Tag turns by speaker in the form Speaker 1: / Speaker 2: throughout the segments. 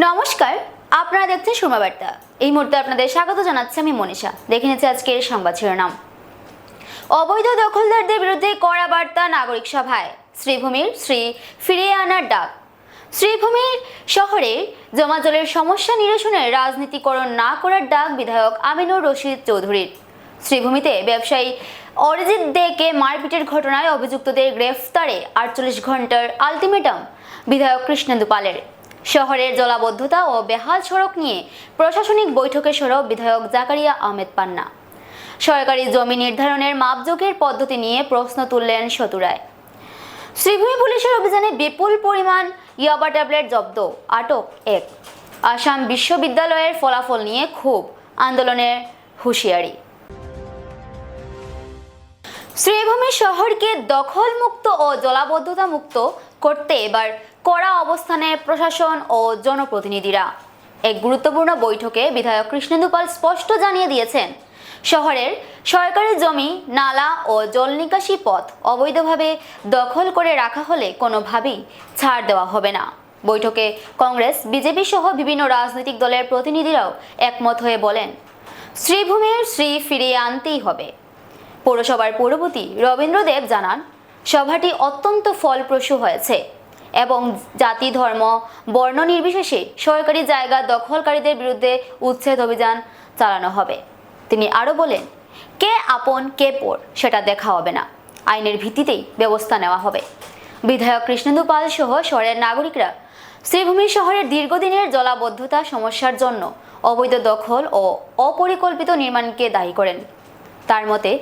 Speaker 1: নমস্কার, আপনারা দেখছেন সুরমা বার্তা। এই মুহূর্তে আপনাদের স্বাগত জানাচ্ছি আমি মনীষা। দেখে নিচ্ছি আজকের সংবাদ শিরোনাম। অবৈধ দখলদারদের বিরুদ্ধে কড়া বার্তা নাগরিক সভায়, শ্রীভূমির ফিরিয়ে আনার ডাক। শ্রীভূমির শহরে জমাজলের সমস্যা নিরসনে রাজনীতিকরণ না করার ডাক বিধায়ক আমিনুর রশিদ চৌধুরীর। শ্রীভূমিতে ব্যবসায়ী অরিজিৎ দেকে মারপিটের ঘটনায় অভিযুক্তদের গ্রেফতারে 48 ঘন্টার আলটিমেটাম বিধায়ক কৃষ্ণেন্দু পালের। শহরের জলাবদ্ধতা ও বেহাল সড়ক নিয়ে প্রশাসনিক বৈঠকে সরব বিধায়ক জাকারিয়া আহমেদ পান্না। সরকারি জমি নির্ধারণের মাপজোকের পদ্ধতি নিয়ে প্রশ্ন তুললেন শতুরায়। শ্রীভূমি পুলিশের অভিযানে বিপুল পরিমাণ ইয়াবা ট্যাবলেট জব্দ, আটক এক। আসাম বিশ্ববিদ্যালয়ের ফলাফল নিয়ে ক্ষোভ, আন্দোলনের হুঁশিয়ারি। শ্রীভূমি শহরকে দখলমুক্ত ও জলাবদ্ধতা মুক্ত করতে এবার কড়া অবস্থানে প্রশাসন ও জনপ্রতিনিধিরা। এক গুরুত্বপূর্ণ বৈঠকে বিধায়ক কৃষ্ণেন্দু পাল স্পষ্ট জানিয়ে দিয়েছেন, শহরের সরকারি জমি, নালা ও জল নিকাশি পথ অবৈধভাবে দখল করে রাখা হলে কোনোভাবেই ছাড় দেওয়া হবে না। বৈঠকে কংগ্রেস, বিজেপি সহ বিভিন্ন রাজনৈতিক দলের প্রতিনিধিরাও একমত হয়ে বলেন, শ্রীভূমির ফিরিয়ে আনতেই হবে। পৌরসভার পৌরপতি রবীন্দ্র দেব জানান, সভাটি অত্যন্ত ফলপ্রসূ হয়েছে এবং জাতি, ধর্ম, বর্ণ নির্বিশেষে সরকারি জায়গা দখলকারীদের বিরুদ্ধে উচ্ছেদ অভিযান চালানো হবে। তিনি আরও বলেন, কে আপন কে পর সেটা দেখা হবে না, আইনের ভিত্তিতেই ব্যবস্থা নেওয়া হবে। বিধায়ক কৃষ্ণেন্দু পাল সহ শহরের নাগরিকরা শ্রীভূমি শহরের দীর্ঘদিনের জলাবদ্ধতা সমস্যার জন্য অবৈধ দখল ও অপরিকল্পিত নির্মাণকে দায়ী করেন। তার মতে,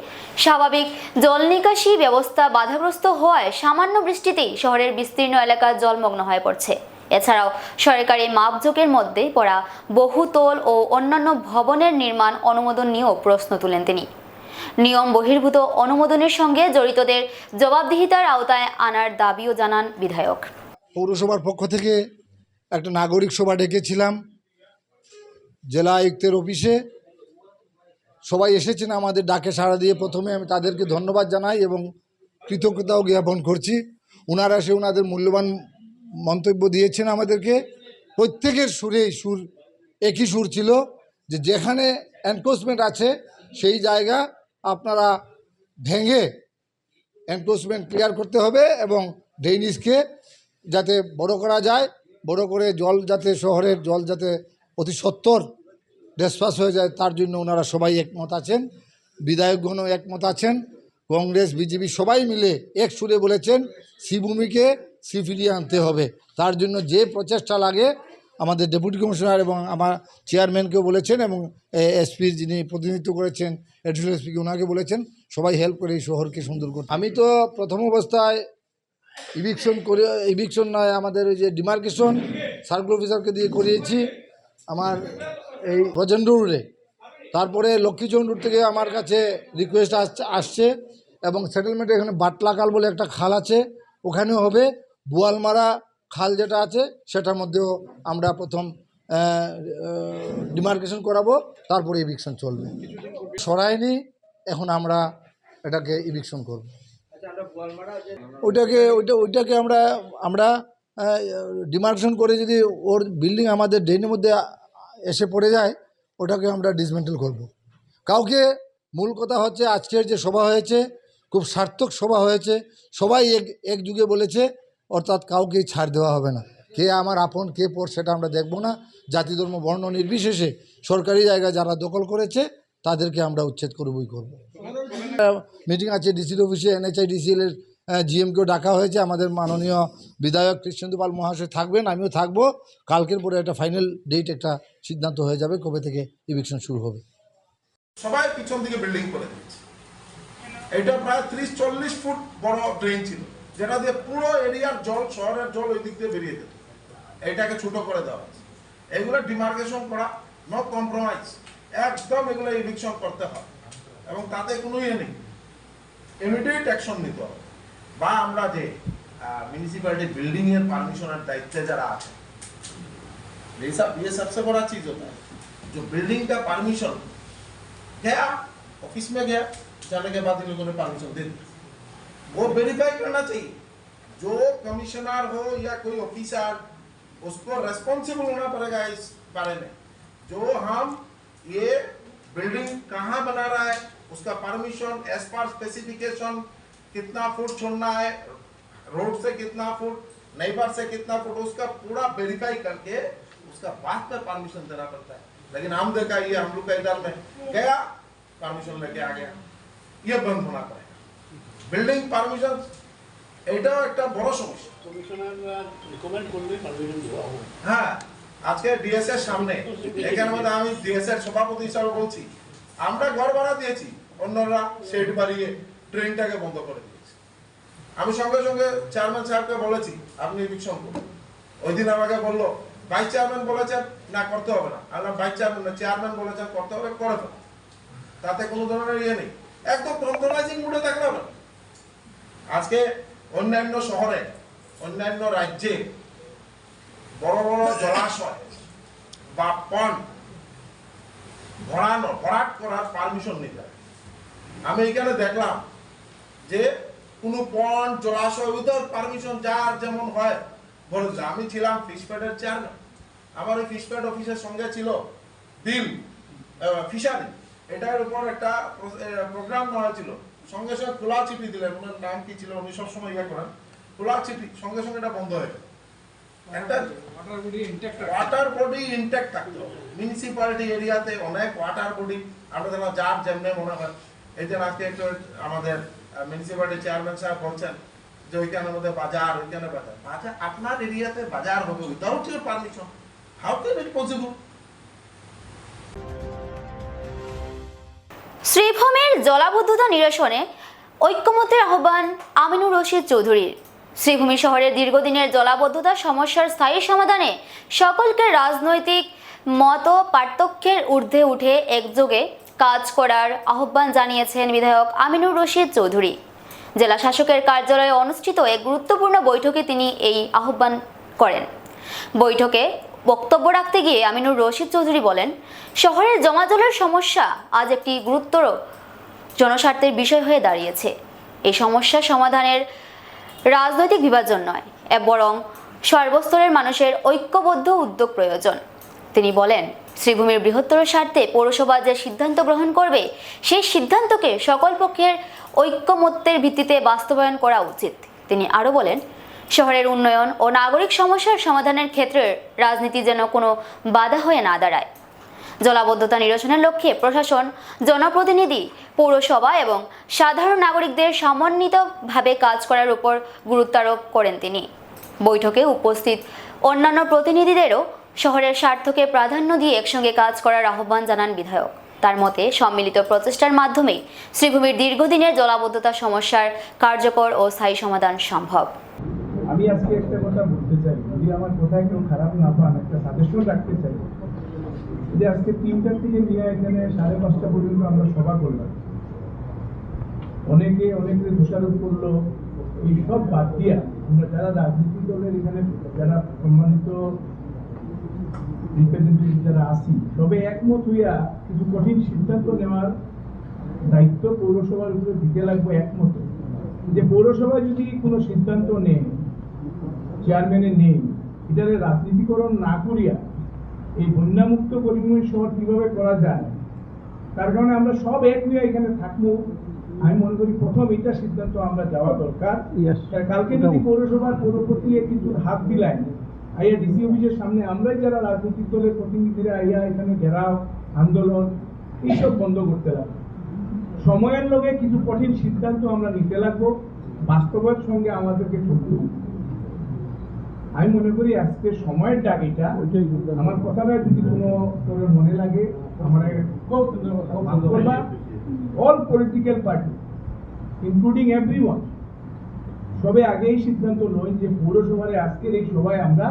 Speaker 1: স্বাভাবিক জল নিকাশি ব্যবস্থা বাধাগ্রস্ত হওয়ায় সামান্য বৃষ্টিতেই শহরের বিস্তীর্ণ এলাকা জলমগ্ন হয়ে পড়ছে। এছাড়াও সরকারি মাপজোকের মধ্যে পড়া বহুতল ও অন্যান্য ভবনের নির্মাণ অনুমোদন নিয়েও প্রশ্ন তুলেন তিনি। নিয়ম বহির্ভূত অনুমোদনের সঙ্গে জড়িতদের জবাবদিহিতার আওতায় আনার দাবিও জানান বিধায়ক।
Speaker 2: পৌরসভার পক্ষ থেকে একটা নাগরিক সভা ডেকেছিলাম জেলা আয়ুক্তের অফিসে। সবাই এসেছেন আমাদের ডাকে সাড়া দিয়ে। প্রথমে আমি তাদেরকে ধন্যবাদ জানাই এবং কৃতজ্ঞতাও জ্ঞাপন করছি। ওনারা এসে ওনাদের মূল্যবান মন্তব্য দিয়েছেন আমাদেরকে। প্রত্যেকের সুর একই সুর ছিল যে যেখানে এনক্রোচমেন্ট আছে সেই জায়গা আপনারা ভেঙে এনক্রোচমেন্ট ক্লিয়ার করতে হবে এবং ড্রেনেজকে যাতে বড় করা যায়, বড় করে জল যাতে শহরের জল যাতে অতি সত্বর ডিসপাস হয়ে যায়, তার জন্য ওনারা সবাই একমত আছেন। বিধায়কগণও একমত আছেন। কংগ্রেস, বিজেপি সবাই মিলে এক সুরে বলেছেন শ্রীভূমিকে ফিরিয়ে আনতে হবে। তার জন্য যে প্রচেষ্টা লাগে আমাদের ডেপুটি কমিশনার এবং আমার চেয়ারম্যানকেও বলেছেন এবং এসপির যিনি প্রতিনিধিত্ব করেছেন এডিশনাল এসপিকে ওনাকে বলেছেন, সবাই হেল্প করে এই শহরকে সুন্দর করতে। আমি তো প্রথম অবস্থায় ইভিকশন নয়, আমাদের ওই যে ডিমার্কেশন সার্কেল অফিসারকে দিয়ে করিয়েছি আমার এই প্রচণ্ড রোডে। তারপরে লক্ষ্মীচন্দ্র রোড থেকে আমার কাছে রিকোয়েস্ট আসছে এবং সেটেলমেন্টে এখানে বাটলাকাল বলে একটা খাল আছে, ওখানেও হবে। বোয়ালমারা খাল যেটা আছে সেটার মধ্যেও আমরা প্রথম ডিমার্কেশন করাবো, তারপরে ইভিকশন চলবে। সরাইনি, এখন আমরা এটাকে ইভিকশন করব। ওইটাকে আমরা ডিমার্কেশন করে যদি ওর বিল্ডিং আমাদের ড্রেনের মধ্যে এসে পড়ে যায়, ওটাকে আমরা ডিসমেন্টেল করব। কাউকে, মূল কথা হচ্ছে আজকের যে সভা হয়েছে খুব সার্থক সভা হয়েছে। সবাই একযুগে বলেছে, অর্থাৎ কাউকেই ছাড় দেওয়া হবে না। কে আমার আপন কে পর সেটা আমরা দেখব না। জাতি, ধর্ম, বর্ণ নির্বিশেষে সরকারি জায়গা যারা দখল করেছে তাদেরকে আমরা উচ্ছেদ করবই করব। মিটিং আছে ডিসির অফিসে, NHIDCL এর GMকেও ডাকা হয়েছে। আমাদের মাননীয় বিধায়ক কৃষ্ণেন্দু পাল মহাশয় থাকবেন, আমিও থাকব। কালকের পরে একটা ফাইনাল ডেট, একটা সিদ্ধান্ত হয়ে যাবে কবে থেকে ইভিকশন শুরু হবে।
Speaker 3: সবাই পিছন দিকে বিল্ডিং করে দিয়েছে। এটা প্রায় 30-40 ফুট বড় ড্রেন ছিল, যেটা দিয়ে পুরো এরিয়ার জল, শহরের জল ওই দিক দিয়ে বেরিয়ে যেত। এটাকে ছোট করে দেওয়া হয়েছে। এগুলো ডিমার্কেশন করা, নো কম্প্রোমাইজ, একদম এগুলো ইভিকশন করতে হবে এবং তাতে কোনো নেই, ইমিডিয়েট অ্যাকশন নিতে হবে। বা আমরা যে म्यूनिसिपैलिटी बिल्डिंग एयर परमिशनर दायित्व जरा আছে, ये सबसे बड़ा चीज होता है। जो बिल्डिंग का परमिशन गया, ऑफिस में गया, जाने के बाद इन लोगों ने परमिशन दे दी, वो वेरीफाई करना चाहिए। जो कमिश्नर हो या कोई ऑफिसर, उसको रेस्पॉन्सिबल होना पड़ेगा इस बारे में। जो हम ये बिल्डिंग कहाँ बना रहा है, उसका परमिशन एज पर स्पेसिफिकेशन, कितना फुट छोड़ना है, रोड से कितना फुट, नेबर से कितना फुट, उसका पूरा वेरीफाई करके उसका बाद में परमिशन देना पड़ता है। लेकिन हम देखा ये हम लोग का इधर में गया, परमिशन लेके आ गया, ये बंद होना पड़ेगा। बिल्डिंग परमिशन এটা একটা বড় সমস্যা।
Speaker 4: কমিশনাররা রিকমেন্ড করলে পারমিশন দেওয়া হবে।
Speaker 3: হ্যাঁ, আজকে ডিএস এর সামনে এখানে মধ্যে আমি ডিএস এর সভাপতি হিসাবে বলছি, আমরা ঘর ভাড়া দিয়েছি, অন্যরা শেড বাড়িয়ে ট্রেনটাকে বন্ধ করে দিয়েছে। আমি সঙ্গে সঙ্গে চেয়ারম্যান সাহেবকে বলেছি আপনি এভিকশন করুন। ওই দিন আমাকে বললো ভাইস চেয়ারম্যান বলেছেন না করতে হবে না, আমরা ভাইস চেয়ারম্যান না চেয়ারম্যান বলেছেন করতে হবে, করে ফেলো, তাতে কোনো ধরনের ইয়ে নেই, একদম কম্প্রোমাইজিং মুডে থাকলে হবে। আজকে অন্যান্য শহরে অন্যান্য রাজ্যে বড় বড় জলাশয় বা পন্ড ভরাট করার পারমিশন নিতে হয়। আমি এখানে দেখলাম যে কোনো পন্ড জলাশয় উইদাউট পারমিশন যার যেমন হয় বলছে। আমি ছিলাম ফিশপ্যাডের চেয়ারম্যান, আমার ওই ফিশপ্যাড অফিসের সঙ্গে ছিল বিল ফিশারি, এটার উপর একটা প্রোগ্রাম নেওয়া হয়েছিল। সঙ্গে সঙ্গে খোলা চিঠি দিলেন, ওনার নাম কি ছিল উনি সবসময় ইয়ে করেন, খোলা চিঠি, সঙ্গে সঙ্গে এটা বন্ধ হয়ে গেল। একটা ওয়াটার বডি ইনট্যাক্ট থাকতে হবে। মিউনিসিপ্যালিটি এরিয়াতে অনেক ওয়াটার বডি আমরা যেন যার যেমনে মনে হয়, এই যে আজকে একটু আমাদের মিউনিসিপ্যালিটি চেয়ারম্যান সাহেব বলছেন যে ওইখানের মধ্যে বাজার, ওইখানে বাজার, বাজার আপনার এরিয়াতে বাজার হবে without your permission, how can it possible?
Speaker 1: শ্রীভূমির জলাবদ্ধতা নিরসনে ঐক্যমত্যের আহ্বান আমিনুর রশিদ চৌধুরীর। শ্রীভূমি শহরের দীর্ঘদিনের জলাবদ্ধতা সমস্যার স্থায়ী সমাধানে সকলকে রাজনৈতিক মত পার্থক্যের ঊর্ধ্বে উঠে একযোগে কাজ করার আহ্বান জানিয়েছেন বিধায়ক আমিনুর রশিদ চৌধুরী। জেলা শাসকের কার্যালয়ে অনুষ্ঠিত এক গুরুত্বপূর্ণ বৈঠকে তিনি এই আহ্বান করেন। বৈঠকে বক্তব্য রাখতে গিয়ে আমিনুর রশিদ চৌধুরী বলেন, শহরের জমাজলের সমস্যা আজ একটি গুরুতর জনস্বার্থের বিষয় হয়ে দাঁড়িয়েছে। এই সমস্যা সমাধানের রাজনৈতিক বিভাজন নয়, বরং সর্বস্তরের মানুষের ঐক্যবদ্ধ উদ্যোগ প্রয়োজন। তিনি বলেন, শ্রীভূমির বৃহত্তর স্বার্থে পৌরসভা যে সিদ্ধান্ত গ্রহণ করবে সেই সিদ্ধান্তকে সকল পক্ষের ঐক্যমত্যের ভিত্তিতে বাস্তবায়ন করা উচিত। তিনি আরও বলেন, শহরের উন্নয়ন ও নাগরিক সমস্যার সমাধানের ক্ষেত্রে রাজনীতি যেন কোনো বাধা হয়ে না দাঁড়ায়। জলাবদ্ধতা নিরসনের লক্ষ্যে প্রশাসন, জনপ্রতিনিধি, পৌরসভা এবং সাধারণ নাগরিকদের সমন্বিতভাবে কাজ করার উপর গুরুত্ব আরোপ করেন তিনি। বৈঠকে উপস্থিত অন্যান্য প্রতিনিধিদেরও শহরের স্বার্থকে প্রাধান্য দিয়ে একসঙ্গে কাজ করার আহ্বান জানান বিধায়ক। তার মতে সম্মিলিত প্রচেষ্টার মাধ্যমে শ্রীভূমির দীর্ঘদিনের জলাবদ্ধতা সমস্যার কার্যকর ও স্থায়ী সমাধান সম্ভব।
Speaker 5: আমি আজকে একটা কথা বলতে চাই, যদি আমার কথায় কেউ খারাপ না পান, একটা সাজেশন রাখতে চাই যে আজকে 3টার থেকে নিয়ে এখানে 5:30 পর্যন্ত আমরা সভা করলাম। অনেকে দোষারোপ করলো, এই সব বাদ দিয়া আমরা যারা রাজনীতি দলের এখানে যারা সম্মানিত রিপ্রেজেন্টেটিভ যারা আছি, সবে একমত হইয়া কিছু কঠিন সিদ্ধান্ত নেওয়ার দায়িত্ব পৌরসভার উপরে দিতে লাগবে। একমত যে পৌরসভা যদি কোনো সিদ্ধান্ত নেয়, চেয়ারম্যানের নেই, এটারে রাজনীতিকরণ না করিয়া এই বন্যামুক্ত করিমগঞ্জ শহর কিভাবে করা যায়, তার কারণে আমরা সব এক হয়ে এখানে থাকবো। আমি মনে করি প্রথম এটা সিদ্ধান্ত আমরা যাওয়া দরকার। কালকে যদি পৌরসভার পৌরপতি কিছু হাত দিলেন, আইয়া ডিসি অফিসের সামনে আমরাই যারা রাজনৈতিক দলের প্রতিনিধিরা আইয়া এখানে ঘেরাও আন্দোলন এইসব বন্ধ করতে লাগবে। সময়ের লগে কিছু কঠিন সিদ্ধান্ত আমরা নিতে লাগবো, বাস্তবের সঙ্গে আমাদেরকে চলতে হবে। আমি মনে করি আজকে সময়ের ডাক এটা। আমার কথাটা যদি কোনো মনে লাগে, আমরা all political party including everyone সবে আগেই সিদ্ধান্ত নয় যে পৌরসভার আজকের এই সভায় আমরা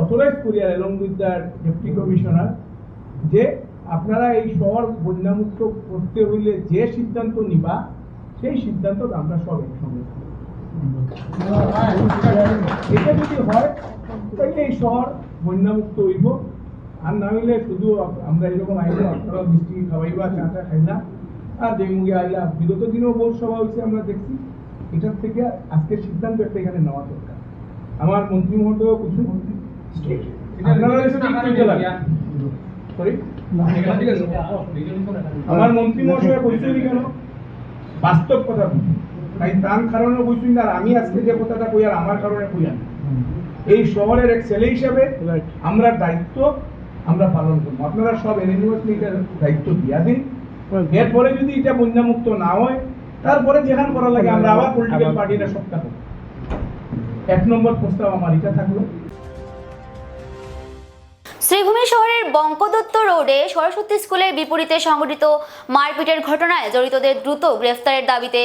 Speaker 5: অথরাইজ করি আর along with the deputy commissioner যে আপনারা এই শহর বন্যামুক্ত করতে হইলে যে সিদ্ধান্ত নিবা সেই সিদ্ধান্ত আমরা সব একসঙ্গে। এটা যদি হয় তাহলে এই শহর বন্যামুক্ত হইব, আর না হইলে শুধু আমরা এরকম আইলে আপনারা মিষ্টি খাওয়াইবা, চাটা খাইলা আর ডেঙ্গুকে আইলা। বিগত দিনেও বহু সভা হয়েছে, আমরা দেখছি। এটার থেকে আজকের সিদ্ধান্ত একটা এখানে নেওয়া দরকার। আমার মন্ত্রী মহোদয় কিছু আপনারা strict হইতে লাগে। Sorry? আমার মন্ত্রী মহাশয় কইছেন কেন বাস্তব কথা তাই তার কারণে কইছেন আর আমি আজকে যে কথাটা কই আর আমার কারণে কই না এই শহরের এক ছেলে হিসেবে আমরা দায়িত্ব আমরা পালন করব আপনারা সব এনএনইউএসটার দায়িত্ব দিয়া দিন এরপরে যদি এটা বন্যামুক্ত না হয় তারপরে যেখান করা লাগে আমরা আবার পলিটিক্যাল পার্টিরা সবটা করব 1 নম্বর প্রস্তাব আমার এটা থাকলো
Speaker 1: শ্রীভূমি শহরের বঙ্কদত্ত রোডে সরস্বতী স্কুলের বিপরীতে সংঘটিত মারপিটের ঘটনায় জড়িতদের দ্রুত গ্রেফতারের দাবিতে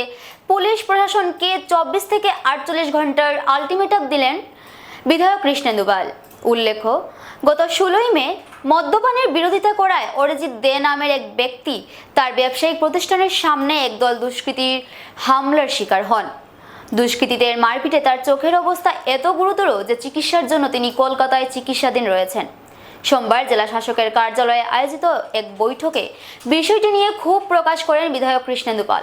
Speaker 1: পুলিশ প্রশাসনকে 24 থেকে 48 ঘন্টার আলটিমেটাম দিলেন বিধায়ক কৃষ্ণেন্দু পাল। উল্লেখ্য, গত 16 মে মদ্যপানের বিরোধিতা করায় অরিজিৎ দে নামের এক ব্যক্তি তার ব্যবসায়িক প্রতিষ্ঠানের সামনে একদল দুষ্কৃতীর হামলার শিকার হন। দুষ্কৃতীদের মারপিটে তার চোখের অবস্থা এত গুরুতর যে চিকিৎসার জন্য তিনি কলকাতায় চিকিৎসাধীন রয়েছেন। সোমবার জেলা শাসকের কার্যালয়ে আয়োজিত এক বৈঠকে বিষয়টি নিয়ে ক্ষোভ প্রকাশ করেন বিধায়ক কৃষ্ণেন্দু পাল।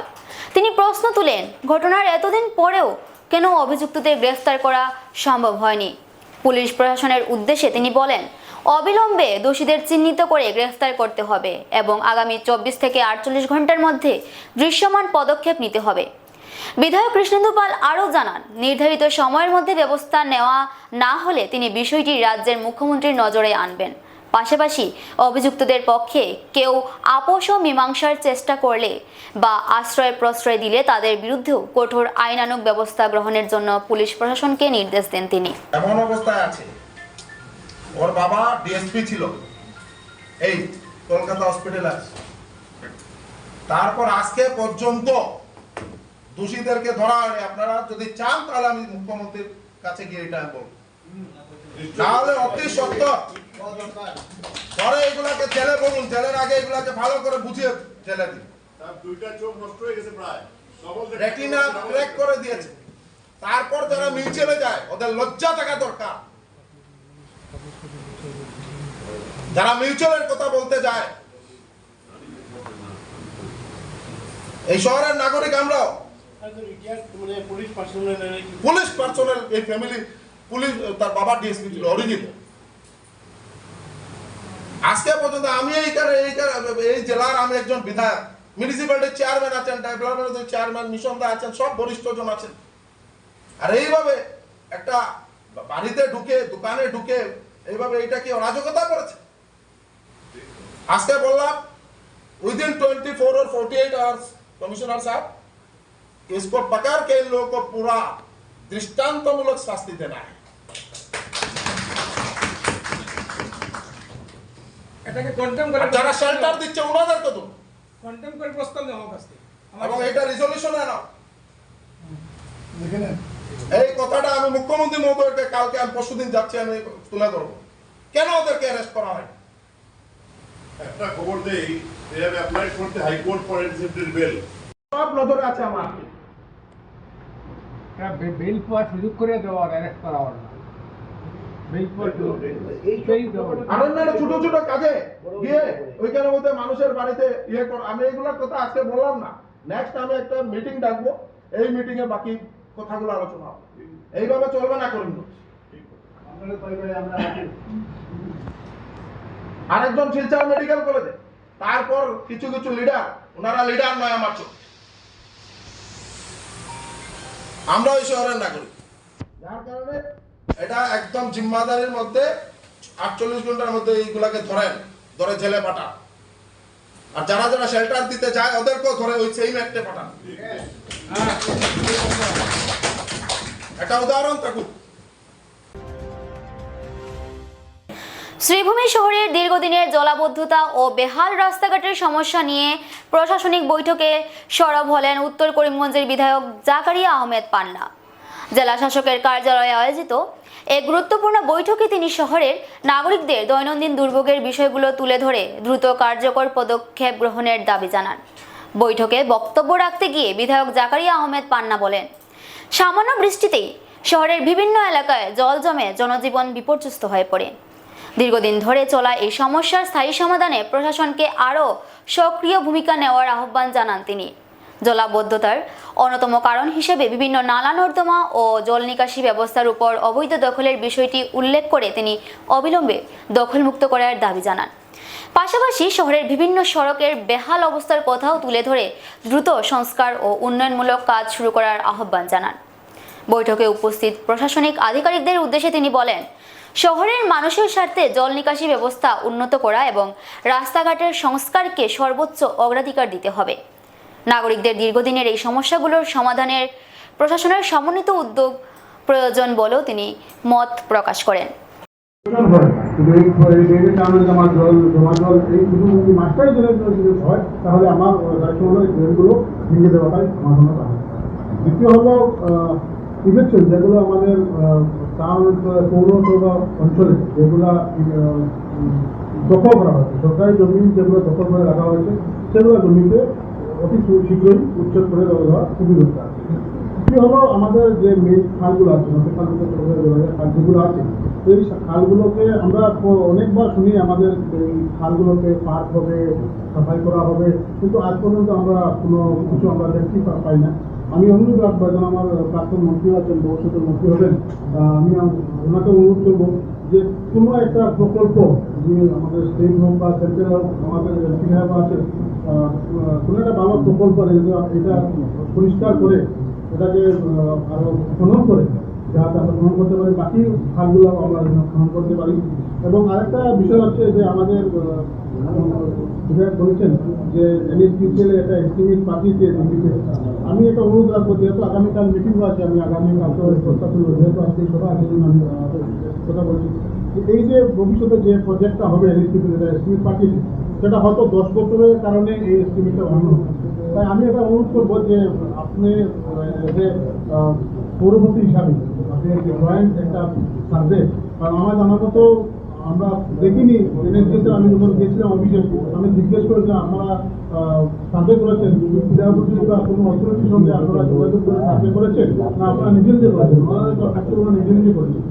Speaker 1: তিনি প্রশ্ন তুলেন, ঘটনার এতদিন পরেও কেন অভিযুক্তদের গ্রেফতার করা সম্ভব হয়নি। পুলিশ প্রশাসনের উদ্দেশ্যে তিনি বলেন, অবিলম্বে দোষীদের চিহ্নিত করে গ্রেফতার করতে হবে এবং আগামী 24 থেকে 48 ঘন্টার মধ্যে দৃশ্যমান পদক্ষেপ নিতে হবে। বিধায়ক কৃষ্ণেন্দু পাল আরও জানান, নির্ধারিত সময়ের মধ্যে ব্যবস্থা নেওয়া না হলে তিনি বিষয়টি রাজ্যের মুখ্যমন্ত্রীর নজরে আনবেন। পাশাপাশি অভিযুক্তদের পক্ষে কেউ আপোষ ও মীমাংসার চেষ্টা করলে বা আশ্রয় প্রশ্রয় দিলে তাদের বিরুদ্ধেও কঠোর আইনানুগ ব্যবস্থা গ্রহণের জন্য পুলিশ প্রশাসনকে নির্দেশ দেন তিনি।
Speaker 3: এমন অবস্থায় আছে, ওর বাবা ডিএসপি ছিল, এই কলকাতা হসপিটালে আছে। তারপর আজকে পর্যন্ত দোষীদেরকে ধরা হয়নি। আপনারা যদি চান তাহলে আমি মুখ্যমন্ত্রীর কাছে গিয়ে এটা বলবো, তাহলে অতি সত্তর পরে এগুলাকে জেলে বলুন, জেলের আগে এগুলাকে ভালো করে বুঝিয়ে জেলে দিন।
Speaker 6: দুইটা চোখ নষ্ট হয়ে গেছে প্রায়,
Speaker 3: রেটিনা ব্রেক করে দিয়েছে। তারপর যারা মিউচুয়ালে যায় ওদের লজ্জা থাকা দরকার। যারা মিউচুয়ালের কথা বলতে যায়, এই শহরের নাগরিক আমরাও,
Speaker 4: পুলিশ
Speaker 3: পার্সোনাল এই ফ্যামিলি পুলিশ, তার বাবা ডিএসপি ছিল অরিজিৎ। আজকে পর্যন্ত আমি এই জেলার আমি একজন বিধায়ক, মিউনিসিপ্যালিটির চেয়ারম্যান আছেন, ডেভেলপমেন্টের চেয়ারম্যান মিশন দা আছেন, সব বরিষ্ঠ জন আছেন। আর এইভাবে একটা বাড়িতে ঢুকে দোকানে ঢুকে এইভাবে এটা কি অরাজকতা করেছে? আজকে বললাম উইদিন 24 और 48 आवर्स कमिश्नर साहब इसको पकड़ के इन लोगों को पूरा दृष्टांतमूलक शास्ति देना है।
Speaker 5: এটাকে কন্টেম করে
Speaker 3: যারা শেল্টার দিচ্ছে ওনাদেরকে তো
Speaker 5: কন্টেম করে প্রস্তাব দেওয়া কাছে
Speaker 3: এবং এটা রিজলিউশন এনো। এই কথাটা আমি মুখ্যমন্ত্রী মহোদয়কে কালকে, আমি পরশুদিন যাচ্ছি, আমি তুলে ধরবো কেন ওদেরকে অ্যারেস্ট করা হয়।
Speaker 6: একটা খবর দেই, এভাবে অ্যাপ্লাই করতে হাইকোর্ট ফর এক্সেপ্টেড বেল
Speaker 3: সব নজরে আছে আমার।
Speaker 7: বেল পাওয়ার সুযোগ করে দেওয়া, অ্যারেস্ট করা হয় না। বেল পাওয়ার
Speaker 3: অন্যান্য ছোট ছোট কাজে গিয়ে ওইখানে মধ্যে মানুষের বাড়িতে ইয়ে কর। আমি এইগুলোর কথা আজকে বললাম না, নেক্সট আমি একটা মিটিং ডাকবো, এই মিটিং এ বাকি কথাগুলো আলোচনা হবে। এইভাবে চলবে না করুন। আরেকজন শিলচর মেডিকেল কলেজে, তারপর কিছু কিছু লিডার, ওনারা লিডার নয় আমার চোখ। আমরা ওই শহরের নাগরিক, যার কারণে এটা একদম জিম্মাদারির মধ্যে 48 ঘন্টার মধ্যে এইগুলাকে ধরে জেলে পাঠান। আর যারা যারা শেল্টার দিতে যায় ওদেরকেও ধরে ওই সেম অ্যাক্টে পাঠান। একটা উদাহরণ থাকুক।
Speaker 1: শ্রীভূমি শহরের দীর্ঘদিনের জলাবদ্ধতা ও বেহাল রাস্তাঘাটের সমস্যা নিয়ে প্রশাসনিক বৈঠকে সরব হলেন উত্তর করিমগঞ্জের বিধায়ক জাকারিয়া আহমেদ পান্না। জেলা শাসকের কার্যালয়ে আয়োজিত এক গুরুত্বপূর্ণ বৈঠকে তিনি শহরের নাগরিকদের দৈনন্দিন দুর্ভোগের বিষয়গুলো তুলে ধরে দ্রুত কার্যকর পদক্ষেপ গ্রহণের দাবি জানান। বৈঠকে বক্তব্য রাখতে গিয়ে বিধায়ক জাকারিয়া আহমেদ পান্না বলেন, সামান্য বৃষ্টিতেই শহরের বিভিন্ন এলাকায় জল জমে জনজীবন বিপর্যস্ত হয়ে পড়ে। দীর্ঘদিন ধরে চলা এই সমস্যার স্থায়ী সমাধানে প্রশাসনকে আরও সক্রিয় ভূমিকা নেওয়ার আহ্বান জানান তিনি। জলাবদ্ধতার অন্যতম কারণ হিসেবে বিভিন্ন নালা নর্দমা ও জল নিকাশি ব্যবস্থার উপর অবৈধ দখলের বিষয়টি উল্লেখ করে তিনি অবিলম্বে দখলমুক্ত করার দাবি জানান। পাশাপাশি শহরের বিভিন্ন সড়কের বেহাল অবস্থার কথাও তুলে ধরে দ্রুত সংস্কার ও উন্নয়নমূলক কাজ শুরু করার আহ্বান জানান। বৈঠকে উপস্থিত প্রশাসনিক আধিকারিকদের উদ্দেশ্যে তিনি বলেন, শহরের মানুষের স্বার্থে জল নিকাশি ব্যবস্থা উন্নত করা এবং রাস্তাঘাটের সংস্কারকে সর্বোচ্চ অগ্রাধিকার দিতে হবে। নাগরিকদের দীর্ঘদিনের এই সমস্যাগুলোর সমাধানের প্রশাসনের সমন্বিত উদ্যোগ প্রয়োজন বলেও তিনি মত প্রকাশ করেন।
Speaker 5: তাহলে আমার দায়িত্ব হলো এই ড্রেনগুলো ভেঙে দেওয়াটাই আমার জন্য কাজ। দ্বিতীয় হলো ইলেকশন যেগুলো আমাদের টাউন পৌরসভা অঞ্চলে যেগুলো দখল করা হয়েছে, সরকারি জমি যেগুলো দখল করে রাখা হয়েছে সেগুলো জমিতে অতি শীঘ্রই উচ্ছেদ করে দেওয়া খুবই দরকার। দ্বিতীয় হলো আমাদের যে মেন খালগুলো আছে, খাল যেগুলো আছে এই খালগুলোকে আমরা অনেকবার শুনি আমাদের এই খালগুলোকে পার্ক হবে, সাফাই করা হবে, কিন্তু আজ পর্যন্ত আমরা কোনো কিছু আমরা দেখতে পাই না। আমি অনুরোধ রাখবো, যেন আমার প্রাক্তন মন্ত্রী আছেন, ভবিষ্যতের মন্ত্রী হবেন, আমি ওনাকে অনুরোধ করবো যে কোনো একটা প্রকল্প যে আমাদের স্টেট হোক বা সেন্ট্রাল হোক, আমাদের বিধায়ক আছে, কোনো একটা ভালো প্রকল্প এটা পরিষ্কার করে এটাকে আরো খনন করে যাতে আমরা খনন করতে পারি, বাকি খালগুলো আমরা খনন করতে পারি। এবং আরেকটা বিষয় হচ্ছে যে আমাদের বিধায়ক বলেছেন যে NHPCL একটা এস্টিমেট পাঠিয়েছে দিল্লিতে। আমি একটা অনুরোধ রাখবো, যেহেতু আগামীকাল মিটিং আছে, আমি আগামীকালকে প্রস্তাব করবো, যেহেতু আজকে সভা আছে আমি কথা বলছি, এই যে ভবিষ্যতে যে প্রজেক্টটা হবে NHPCL যেটা এস্টিমেট পাঠিয়েছে সেটা হয়তো 10 বছরের কারণে এই এস্টিমেটটা অন্য। তাই আমি এটা অনুরোধ করবো যে আপনি যে পৌরপতি হিসাবে আপনি জয়েন্ট একটা সার্ভে, কারণ আমার জানার মতো আমরা দেখিনি NHPCL। আমি যখন গেছিলাম অফিসে আমি জিজ্ঞেস করেছিলাম আপনারা সার্ভে করেছেন বিধায়পতি বা কোনো অথরিটির সঙ্গে আপনারা যোগাযোগ করে সার্ভে করেছেন না আপনারা নিজে নিজে করেছেন? ওনারা নিজে নিজে করেছেন।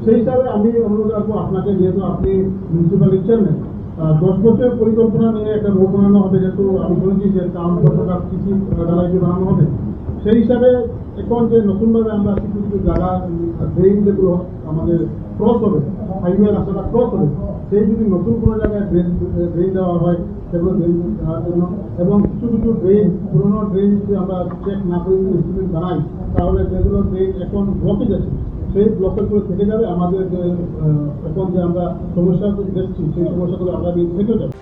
Speaker 5: সেই হিসাবে আমি অনুরোধ রাখবো আপনাকে, যেহেতু আপনি মিউনিসিপ্যালিটির চেয়ারম্যান, 10 বছরের পরিকল্পনা নিয়ে একটা রোড বানানো হবে, যেহেতু আমি বলেছি যে টাউন পতাকা কৃষি ঢালাইতে বানানো হবে। সেই হিসাবে এখন যে নতুনভাবে আমরা কিছু কিছু জায়গা ড্রেন যেগুলো আমাদের ক্রস হবে, হাইওয়ে রাস্তাটা ক্রস হবে, সেই যদি নতুন কোনো জায়গায় ড্রেন দেওয়া হয় সেগুলো ড্রেন দেওয়ার জন্য, এবং কিছু কিছু ড্রেন পুরোনো ড্রেন যদি আমরা চেক না করে এস্টিমেট বানাই, তাহলে যেগুলো ড্রেন এখন ব্লকেজ আছে সেই ব্লকেজগুলো থেকে যাবে। আমাদের যে এখন যে আমরা সমস্যাগুলো দেখছি সেই সমস্যাগুলো আমরা থেকে যাবে।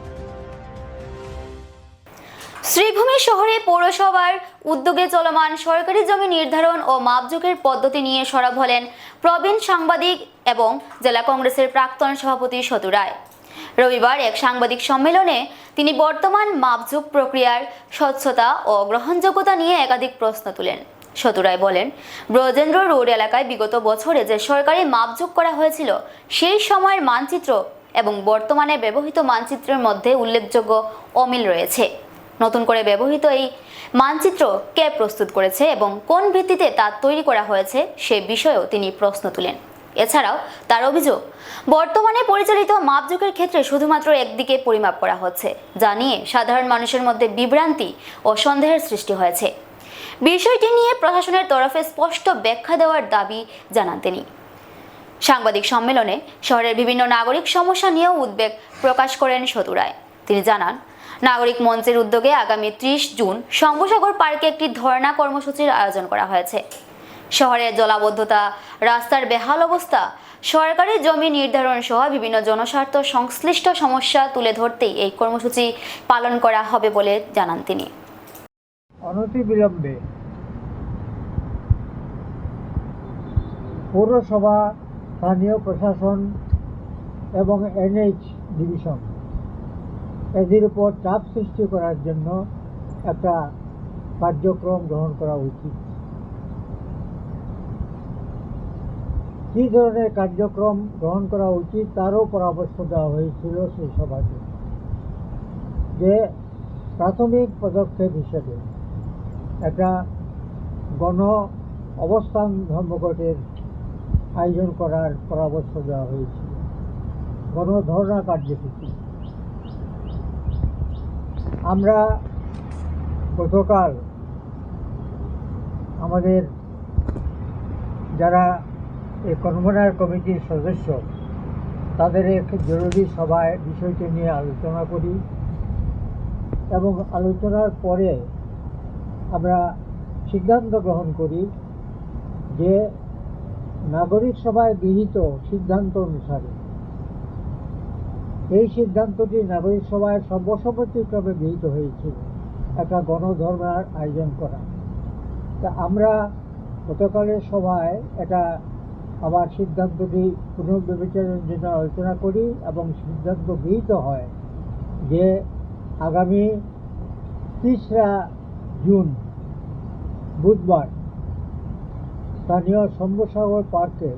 Speaker 1: শ্রীভূমি শহরে পৌরসভার উদ্যোগে চলমান সরকারি জমি নির্ধারণ ও মাপজোখের পদ্ধতি নিয়ে সরব হলেন প্রবীণ সাংবাদিক এবং জেলা কংগ্রেসের প্রাক্তন সভাপতি সতু রায়। রবিবার এক সাংবাদিক সম্মেলনে তিনি বর্তমান মাপজোখ প্রক্রিয়ার স্বচ্ছতা ও গ্রহণযোগ্যতা নিয়ে একাধিক প্রশ্ন তুলেন। সতু রায় বলেন, ব্রজেন্দ্র রোড এলাকায় বিগত বছরে যে সরকারি মাপজোখ করা হয়েছিল সেই সময়ের মানচিত্র এবং বর্তমানে ব্যবহৃত মানচিত্রের মধ্যে উল্লেখযোগ্য অমিল রয়েছে। নতুন করে ব্যবহৃত এই মানচিত্র কে প্রস্তুত করেছে এবং কোন ভিত্তিতে তা তৈরি করা হয়েছে সে বিষয়েও তিনি প্রশ্ন তুলেন। এছাড়াও তার অভিযোগ, বর্তমানে পরিচালিত মাপজোখের ক্ষেত্রে শুধুমাত্র একদিকে পরিমাপ করা হচ্ছে, যা নিয়ে সাধারণ মানুষের মধ্যে বিভ্রান্তি ও সন্দেহের সৃষ্টি হয়েছে। বিষয়টি নিয়ে প্রশাসনের তরফে স্পষ্ট ব্যাখ্যা দেওয়ার দাবি জানান তিনি। সাংবাদিক সম্মেলনে শহরের বিভিন্ন নাগরিক সমস্যা নিয়েও উদ্বেগ প্রকাশ করেন সতু রায়। তিনি জানান, নাগরিক মঞ্চের উদ্যোগে আগামী 30 জুন শম্ভুসাগর পার্কে একটি ধর্ণা কর্মসূচির আয়োজন করা হয়েছে। শহরের জলাবদ্ধতা, রাস্তার বেহাল অবস্থা, সরকারি জমি নির্ধারণ সহ বিভিন্ন জনস্বার্থ সংশ্লিষ্ট সমস্যা তুলে ধরতেই এই কর্মসূচি পালন করা হবে বলে জানান তিনি।
Speaker 8: অনতিবিলম্বে পৌরসভা, স্থানীয় প্রশাসন এবং NH ডিভিশন এদের উপর চাপ সৃষ্টি করার জন্য একটা কার্যক্রম গ্রহণ করা উচিত। কী ধরনের কার্যক্রম গ্রহণ করা উচিত তারও পরামর্শ দেওয়া হয়েছিল সেই সভাতে, যে প্রাথমিক পদক্ষেপ হিসেবে একটা গণ অবস্থান ধর্মঘটের আয়োজন করার পরামর্শ দেওয়া হয়েছিল, গণধর্ণা কার্যসূচি। আমরা গতকাল আমাদের যারা এই কনভেনার কমিটির সদস্য তাদের এক জরুরি সভায় বিষয়টি নিয়ে আলোচনা করি এবং আলোচনার পরে আমরা সিদ্ধান্ত গ্রহণ করি যে নাগরিক সভায় গৃহীত সিদ্ধান্ত অনুসারে এই সিদ্ধান্তটি নাগরিক সভায় সর্বসম্মতিক্রমে গৃহীত হয়েছিল একটা গণধর্মের আয়োজন করা। তা আমরা গতকালের সভায় এটা আবার সিদ্ধান্তটি পুনর্বিবেচনার জন্য আলোচনা করি এবং সিদ্ধান্ত গৃহীত হয় যে আগামী ৩রা জুন বুধবার স্থানীয় শম্ভুসাগর পার্কে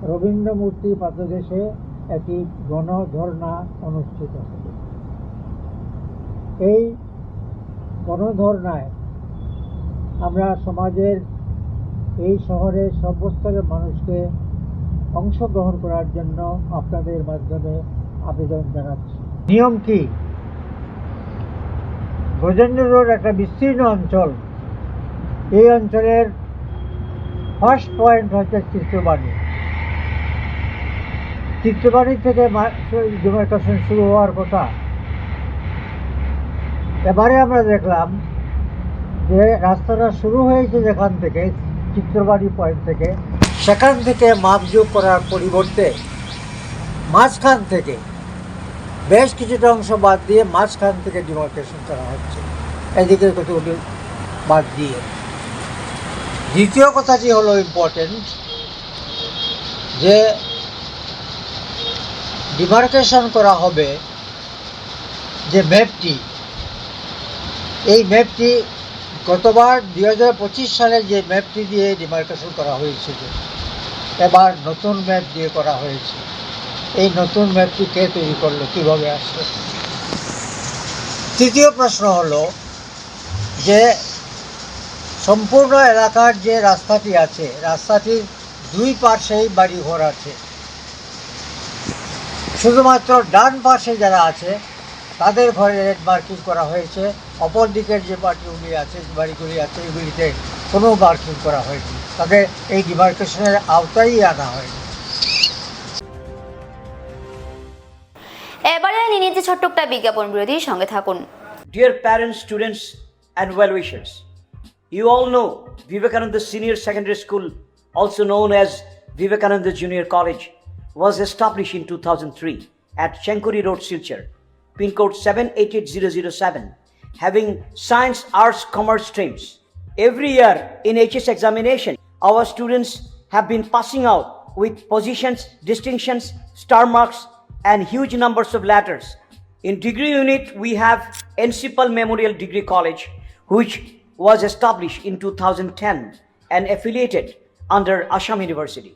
Speaker 8: রবীন্দ্র মূর্তি পাদদেশে একটি গণধর্ণা অনুষ্ঠিত হবে। এই গণধর্ণায় আমরা সমাজের এই শহরের সর্বস্তরের মানুষকে অংশগ্রহণ করার জন্য আপনাদের মাধ্যমে আবেদন জানাচ্ছি। নিয়ম কি? গজেন্দ্র রোড একটা বিস্তীর্ণ অঞ্চল। এই অঞ্চলের ফার্স্ট পয়েন্ট হচ্ছে চিত্রবাণী। চিত্রবাণী থেকে ডিমার্কেশন শুরু হওয়ার কথা। এবারে আমরা দেখলাম যে রাস্তাটা শুরু হয়েছে যেখান থেকে চিত্রবাণী পয়েন্ট থেকে, সেখান থেকে মাপযোগ করার পরিবর্তে মাঝখান থেকে বেশ কিছুটা অংশ বাদ দিয়ে মাঝখান থেকে ডিমার্কেশন করা হচ্ছে, এদিকে কতগুলি বাদ দিয়ে। দ্বিতীয় কথাটি হলো ইম্পর্টেন্ট, যে ডিমার্কেশন করা হবে যে ম্যাপটি, এই ম্যাপটি গতবার 2025 সালে যে ম্যাপটি দিয়ে ডিমার্কেশন করা হয়েছিল, এবার নতুন ম্যাপ দিয়ে করা হয়েছে। এই নতুন ম্যাপটি কে তৈরি করলো, কীভাবে আসলো? তৃতীয় প্রশ্ন হলো যে সম্পূর্ণ এলাকার যে রাস্তাটি আছে, রাস্তাটির দুই পাশেই বাড়িঘর আছে। শুধুমাত্র ডান পাশে যারা আছে তাদের ঘরে রেড মার্কিং করা হয়েছে, অপর দিকের যে বাড়িগুলি আছে, বাড়িগুলি আছে, এগুলিতে কোনো মার্কিং করা হয়নি, তাদের এই ডিমার্কেশনের আওতায় আনা হয়নি।
Speaker 1: এবারে নিয়ে নিচ্ছে ছোট্ট একটা বিজ্ঞাপন বিরতি, সঙ্গে থাকুন।
Speaker 9: Dear parents, students and well-wishers, you all know Vivekananda Senior Secondary School, also known as Vivekananda Junior College, was established in 2003 at Chenkuri Road, Silchar, pin code 788007, having science, arts, commerce streams. Every year in HS examination, our students have been passing out with positions, distinctions, star marks, and huge numbers of letters. In degree unit, we have Encipal Memorial Degree College, which was established in 2010 and affiliated under Assam University.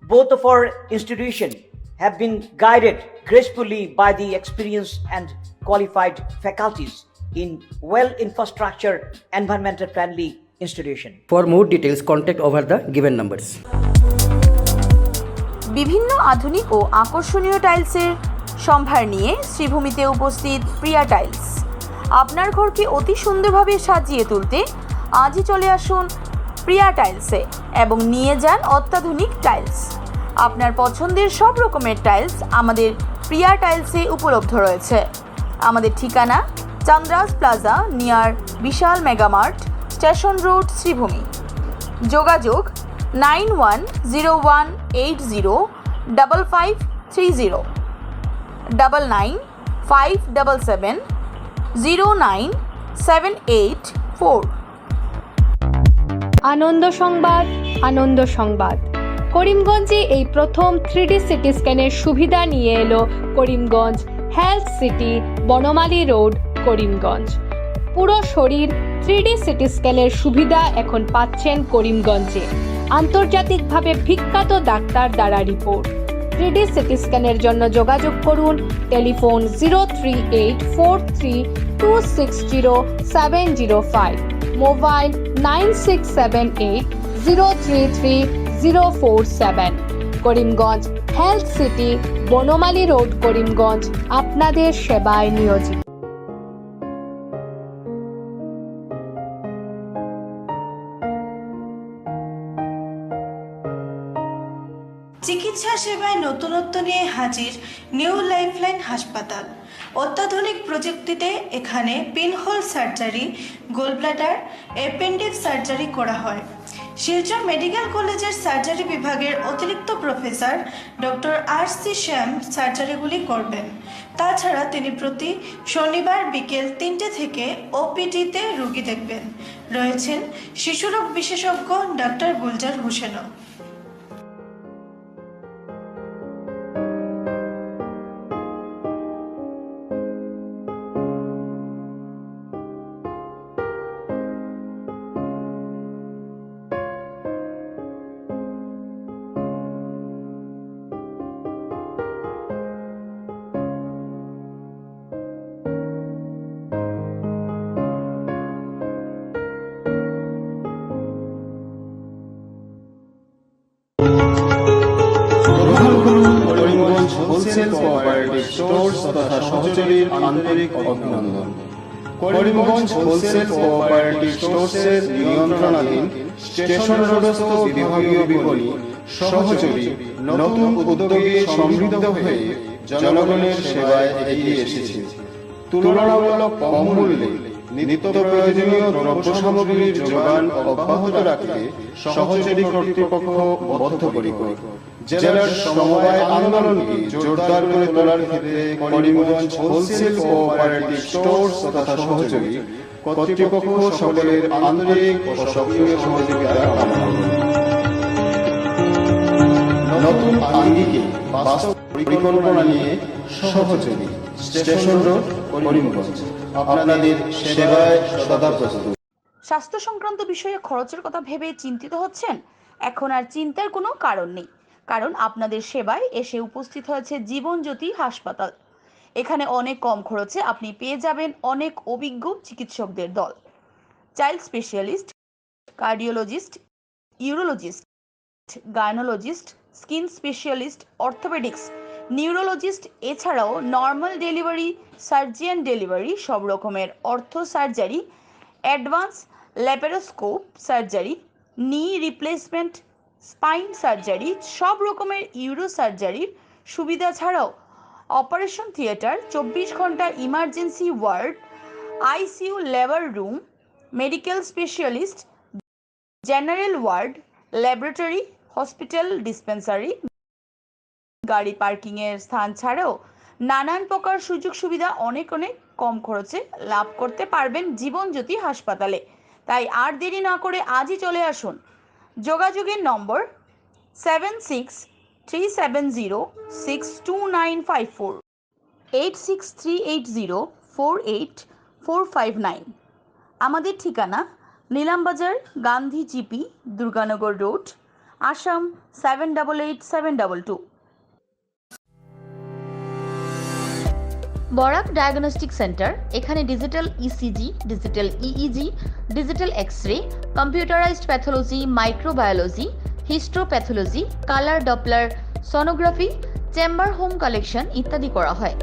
Speaker 9: Both of our institutions have been guided gracefully by the experienced and qualified faculties in well-infrastructure, environmental-friendly institution.
Speaker 10: For more details, contact over the given numbers.
Speaker 11: বিভিন্ন আধুনিক ও আকর্ষণীয় টাইলসের সম্ভার নিয়ে শ্রীভূমিতে উপস্থিত প্রিয়া tiles. আপনার ঘরকে অতি সুন্দরভাবে সাজিয়ে তুলতে আজই চলে আসুন প্রিয়া টাইলসে এবং নিয়ে যান অত্যাধুনিক টাইলস। আপনার পছন্দের সব রকমের টাইলস আমাদের প্রিয়া টাইলসে উপলব্ধ রয়েছে। আমাদের ঠিকানা চান্দ্রাস প্লাজা নিয়ার বিশাল মেগামার্ট, স্টেশন রোড, শ্রীভূমি। যোগাযোগ 9101805530, 9957709784।
Speaker 12: আনন্দ সংবাদ, আনন্দ সংবাদ। করিমগঞ্জে এই প্রথম 3D সিটি স্ক্যানের সুবিধা নিয়ে এলো Karimganj health city, Banamali road, Karimganj. পুরো শরীর 3D সিটি স্ক্যানের সুবিধা এখন পাচ্ছেন করিমগঞ্জে। আন্তর্জাতিকভাবে বিখ্যাত ডাক্তার দ্বারা রিপোর্ট। 3D সিটি স্ক্যানের জন্য যোগাযোগ করুন telephone 038432600705, mobile 9678033047। Karimganj health city, Banamali road, Karimganj আপনাদের সেবায় নিয়োজিত।
Speaker 11: চিকিৎসা সেবায় নতুনত্ব নিয়ে হাজির নিউ লাইফলাইন হাসপাতাল। অত্যাধুনিক প্রযুক্তিতে এখানে pinhole surgery, gallbladder, appendix surgery করা হয়। শিলচর মেডিকেল কলেজের সার্জারি বিভাগের অতিরিক্ত প্রফেসর ডক্টর RC শ্যাম সার্জারিগুলি করবেন। তাছাড়া তিনি প্রতি শনিবার বিকেল 3টে থেকে OPD-তে রোগী দেখবেন। রয়েছেন শিশুরোগ বিশেষজ্ঞ ডাক্তার গুলজার হোসেনও।
Speaker 13: করিমগঞ্জ হোলসেল কোঅপারেটিভ স্টোর্স তথা সহচরীর আন্তরিক অভিনন্দন। করিমগঞ্জ হোলসেল কোঅপারেটিভ স্টোর্সের নিয়ন্ত্রণাধীন স্টেশন রোডস্থ বিভাগীয় বিপণী সহচরী নতুন উদ্যোগে সমৃদ্ধ হয়ে জনগণের সেবায় এগিয়ে এসেছে। তুলনামূলক কম মূল্যে নিত্য প্রয়োজনীয় দ্রব্য সামগ্রীর যোগান অব্যাহত রাখতে সহচরী কর্তৃপক্ষ বদ্ধপরিকর। জেলার সমবায় আন্দোলনকে জোরদার করে তোলার ক্ষেত্রে করিমগঞ্জ হোলসেল কোঅপারেটিভ স্টোর্স তথা সহচরী কর্তৃপক্ষ সকলের আন্তরিক ও সক্রিয় সহযোগিতা কামনা করে। নতুন আঙ্গিকে বাস্তব পরিকল্পনা নিয়ে সহচরী স্টেশন রোড করিমগঞ্জ আপনাদের সেবায় সদা প্রস্তুত।
Speaker 11: স্বাস্থ্য সংক্রান্ত বিষয়ে খরচের কথা ভেবে চিন্তিত হচ্ছেন? এখন আর চিন্তার কোনো কারণ নেই, কারণ আপনাদের সেবায় এসে উপস্থিত হয়েছে জীবনজ্যোতি হাসপাতাল। এখানে অনেক কম খরচে আপনি পেয়ে যাবেন অনেক অভিজ্ঞ চিকিৎসকদের দল। Child specialist, cardiologist, urologist, gynaecologist, skin specialist, orthopaedics, neurologist, এছাড়াও নর্মাল ডেলিভারি, সার্জিয়ান ডেলিভারি, সব রকমের ortho surgery, advance laparoscope surgery, knee replacement, spine surgery, সব রকমের ইউরো সার্জারির সুবিধা ছাড়াও অপারেশন থিয়েটার, 24 ঘন্টা emergency ward, ICU labour room, medical specialist, general ward, laboratory, hospital dispensary, গাড়ি পার্কিংয়ের স্থান ছাড়াও নানান প্রকার সুযোগ সুবিধা অনেক কম খরচে লাভ করতে পারবেন জীবনজ্যোতি হাসপাতালে। তাই আর দেরি না করে আজই চলে আসুন। যোগাযোগের নম্বর 7637062954, 8638048459। আমাদের ঠিকানা Nilambazar, Gandhi GP, Durganagar road, Assam 788722।
Speaker 1: Barak diagnostic centre. এখানে digital ECG, digital EEG, digital X ray, computerised pathology, microbiology, histopathology, colour doppler sonography, chamber home collection ইত্যাদি করা হয়।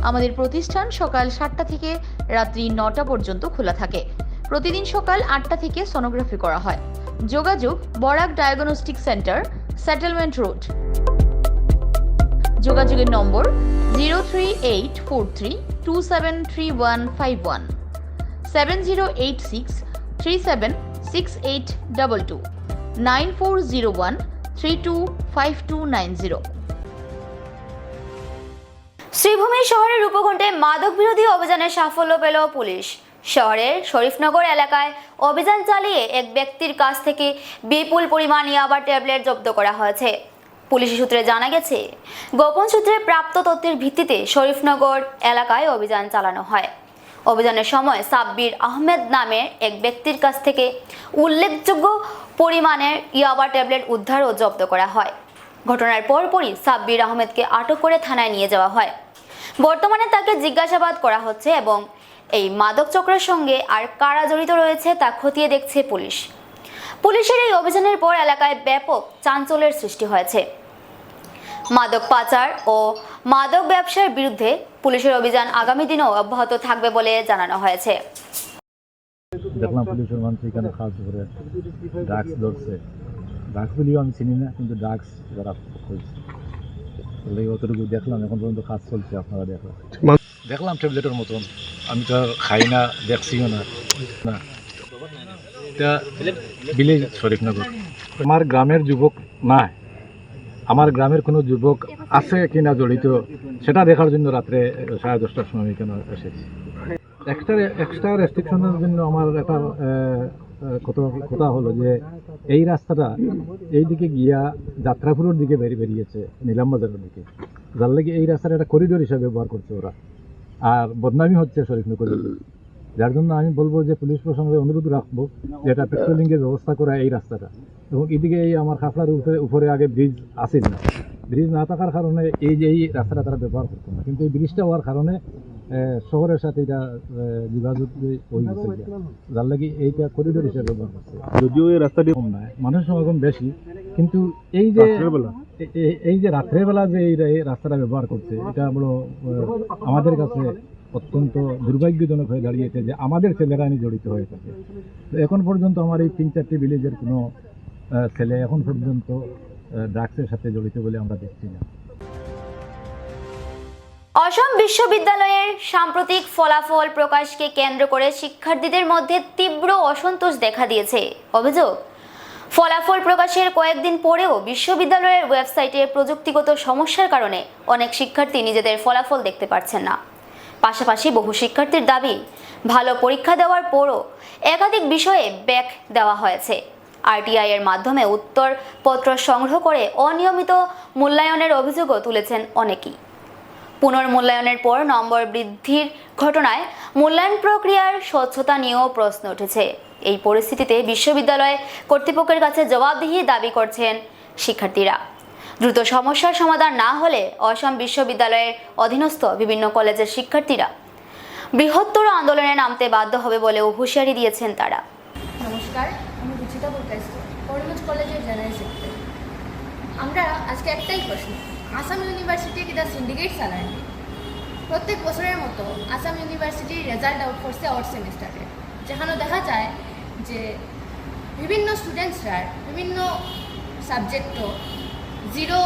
Speaker 1: আমাদের প্রতিষ্ঠান সকাল 7টা থেকে রাত্রি 9টা পর্যন্ত খোলা থাকে। প্রতিদিন সকাল 8টা থেকে সোনোগ্রাফি করা হয়। যোগাযোগ Barak diagnostic centre, settlement road. যোগাযোগের নম্বর 03843273151, 7086376822, 9401325290। শ্রীভূমি শহরের রূপগঞ্জে মাদক বিরোধী অভিযানে সাফল্য পেল পুলিশ। শহরের শরীফনগর এলাকায় অভিযান চালিয়ে এক ব্যক্তির কাছ থেকে বিপুল পরিমাণ ইয়াবা ট্যাবলেট জব্দ করা হয়েছে। পুলিশ সূত্রে জানা গেছে, গোপন সূত্রে প্রাপ্ত তথ্যের ভিত্তিতে শরীফনগর এলাকায় অভিযান চালানো হয়। অভিযানের সময় সাব্বির আহমেদ নামের এক ব্যক্তির কাছ থেকে উল্লেখযোগ্য পরিমাণের ইয়াবা ট্যাবলেট উদ্ধার ও জব্দ করা হয়। ঘটনার পরপরই সাব্বির আহমেদকে আটক করে থানায় নিয়ে যাওয়া হয়। বর্তমানে তাকে জিজ্ঞাসাবাদ করা হচ্ছে এবং এই মাদক চক্রের সঙ্গে আর কারা জড়িত রয়েছে তা খতিয়ে দেখছে পুলিশ। পুলিশের এই অভিযানের পর এলাকায় ব্যাপক চাঞ্চল্যের সৃষ্টি হয়েছে। মাদক পাচার ও মাদক ব্যবসার বিরুদ্ধে পুলিশের অভিযান আগামী দিনেও অব্যাহত থাকবে বলে জানানো হয়েছে।
Speaker 14: দেখলাম পুলিশের মানুষ এখানে খাস করে ড্রাগস ধরছে,
Speaker 5: ড্রাগস বলিও আমি চিনি না, কিন্তু ড্রাগস যারা করছে অতটুকু দেখলাম, এখন পর্যন্ত কাজ চলছে, আপনারা দেখলাম ট্যাবলেটের মতন। আমি তো খাই না, দেখছিও না। এটা ভিলেজ শরীফনগর। আমার গ্রামের যুবক না, আমার গ্রামের কোনো যুবক আছে কিনা জড়িত সেটা দেখার জন্য রাত্রে 10:30টার সময় আমি কেন এসেছি। এক্সট্রা রেস্ট্রিকশনের জন্য আমার একটা কথা হলো যে এই রাস্তাটা এই দিকে গিয়া যাত্রাপুরের দিকে বেরিয়েছে, নিলামবাজারের দিকে, যার লাগে এই রাস্তাটা একটা করিডোর হিসাবে ব্যবহার করছে ওরা, আর বদনামি হচ্ছে শরীফনগর। যার জন্য আমি বলবো যে পুলিশ প্রশাসনকে অনুরোধ রাখবো যে এটা পেট্রোলিংয়ের ব্যবস্থা করা এই রাস্তাটা। এবং এদিকে এই আমার খাফলার উপরে আগে ব্রিজ আসেন না, ব্রিজ না থাকার কারণে এই যে এই রাস্তাটা তারা ব্যবহার করতো না, কিন্তু এই ব্রিজটা হওয়ার কারণে শহরের সাথে এটা যোগাযোগ হয়ে গেছে, যার লাগে এইটা করিডোর হিসেবে ব্যবহার করছে। যদিও এই রাস্তাটি কম নয়, মানুষের সমাগম বেশি, কিন্তু এই যে রাত্রেবেলা যে এই রাস্তাটা ব্যবহার করছে, এটা বড় আমাদের কাছে অত্যন্ত দুর্ভাগ্যজনক হয়ে দাঁড়িয়েছে যে আমাদের ছেলেরা জড়িত হয়ে থাকে। তো এখন পর্যন্ত আমার এই 3-4টি ভিলেজের কোনো ছেলে এখন পর্যন্ত ড্রাগসের সাথে জড়িত বলে আমরা দেখছি না।
Speaker 1: অসম বিশ্ববিদ্যালয়ের সাম্প্রতিক ফলাফল প্রকাশকে কেন্দ্র করে শিক্ষার্থীদের মধ্যে তীব্র অসন্তোষ দেখা দিয়েছে। অভিযোগ, ফলাফল প্রকাশের কয়েকদিন পরেও বিশ্ববিদ্যালয়ের ওয়েবসাইটে প্রযুক্তিগত সমস্যার কারণে অনেক শিক্ষার্থী নিজেদের ফলাফল দেখতে পারছেন না। পাশাপাশি বহু শিক্ষার্থীর দাবি, ভালো পরীক্ষা দেওয়ার পরও একাধিক বিষয়ে ব্যাক দেওয়া হয়েছে। আরটিআই এর মাধ্যমে উত্তরপত্র সংগ্রহ করে অনিয়মিত মূল্যায়নের অভিযোগও তুলেছেন অনেকেই। পুনর্মূল্যায়নের পর নম্বর বৃদ্ধির ঘটনায় মূল্যায়ন প্রক্রিয়ার স্বচ্ছতা নিয়েও প্রশ্ন উঠেছে। এই পরিস্থিতিতে বিশ্ববিদ্যালয় কর্তৃপক্ষের কাছে জবাবদিহি দাবি করছেন শিক্ষার্থীরা। দ্রুত সমস্যার সমাধান না হলে অসম বিশ্ববিদ্যালয়ের অধীনস্থ বিভিন্ন কলেজের শিক্ষার্থীরা বৃহত্তর আন্দোলনে নামতে বাধ্য হবে বলেও হুঁশিয়ারি দিয়েছেন তারা।
Speaker 14: নমস্কার, আমি রুচিতা বলকাইছি, করিমগঞ্জ কলেজের জেনারেল সেক্রেটারি। আমরা আজকে একটাই প্রশ্ন, আসাম ইউনিভার্সিটি কিনা সিন্ডিকেট চালায়নি? প্রত্যেক বছরের মতো আসাম ইউনিভার্সিটির রেজাল্ট আউট করছে আউট সেমিস্টারে, যেখানে দেখা যায় যে বিভিন্ন স্টুডেন্টসরা বিভিন্ন সাবজেক্টও 0,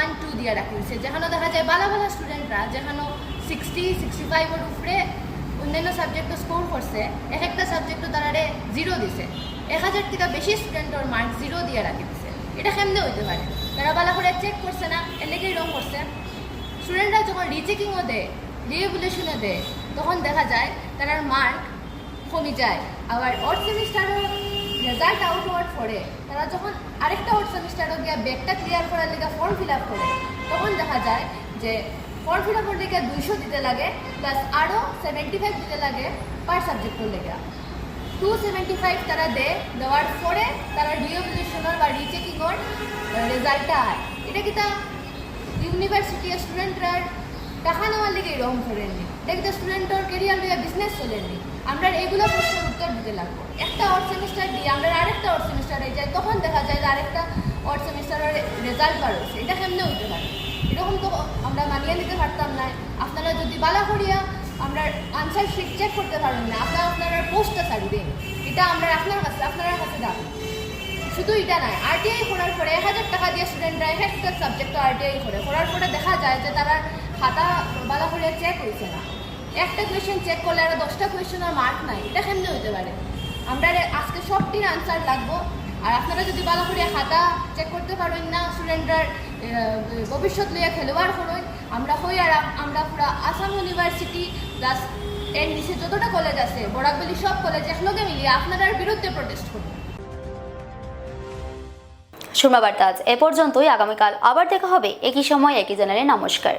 Speaker 14: 1, 2 দিয়ে রাখিছে, যেখানে দেখা যায় ভালো ভালো স্টুডেন্টরা যেখানে 60-65 উপরে অন্যান্য সাবজেক্টও স্কোর করছে, এক একটা সাবজেক্টও তারা 0 দিছে। 1000 থেকে বেশি স্টুডেন্টর মার্ক 0 দিয়ে রাখি দিছে। এটা কেমনে হইতে পারে? তারা ভালো করে চেক করছে না, এনেকেই রং করছে। স্টুডেন্টরা যখন রিচেকিংও দেয়, রিএভুলেশনে দেয়, তখন দেখা যায় তার মার্ক কমে যায়। আবার আউট সেমিস্টারও রেজাল্ট আউট হওয়ার পরে তারা যখন আরেকটা আউট সেমিস্টারও গিয়ে ব্যাকটা ক্লিয়ার করার লেগে ফর্ম ফিল আপ করে, তখন দেখা যায় যে ফর্ম ফিল আপের লেগে 200 দিতে লাগে, প্লাস আরও 75 দিতে লাগে পার সাবজেক্টের লেগে। 275 তারা দেওয়ার পরে তারা রিএভুলেশনের বা রিচেকিংয়ের রেজাল্টটা হয়। এটা কি তা ইউনিভার্সিটির স্টুডেন্টরা টাকা নেওয়ার লেগে এরকম করেননি, এটা কি তা স্টুডেন্টের কেরিয়ার লিয়ে বিজনেস চলেননি? আমরা এইগুলো প্রশ্নের উত্তর দিতে লাগবো। একটা আউট সেমিস্টার দিয়ে আমরা আরেকটা আউট সেমিস্টারে যাই, তখন দেখা যায় যে আরেকটা আউট সেমিস্টারের রেজাল্ট বার হচ্ছে। এটা কেমনে হইতে পারে? এরকম তো আমরা মানিয়ে নিতে পারতাম না। আপনারা যদি বালা করিয়া আমরা আনসার শিট চেক করতে পারেন না, আপনারা পোস্টটা ছাড়ি দিন, এটা আমরা আপনার কাছে দাবি। শুধু এটা নয়, আরটিআই করার পরে 1000 টাকা দিয়ে স্টুডেন্টরা একটা সাবজেক্ট আরটিআই করার পরে দেখা যায় যে তারা খাতা বালা করিয়া চেক হয়েছে না। একটা কোয়েশ্চেন চেক করলে আরও 10টা কোয়েশ্চেনের মার্ক নাই। এটা কেমনে হইতে পারে? আমরা আজকে সবটির আনসার লাগবো। আর আপনারা যদি ভালো করে খাতা চেক করতে পারেন না, স্টুডেন্টরা ভবিষ্যৎ লইয়া খেলোয়াড় করেন, আমরা হই। আর আমরা পুরো আসাম ইউনিভার্সিটি প্লাস এর নিচে যতটা কলেজ আছে, বরাকবেলি সব কলেজ একলগে মিলিয়ে আপনাদের বিরুদ্ধে প্রটেস্ট করব।
Speaker 1: সুরমা বার্তা আজ এ পর্যন্তই। আগামীকাল আবার দেখা হবে একই সময় একই চ্যানেলে। নমস্কার।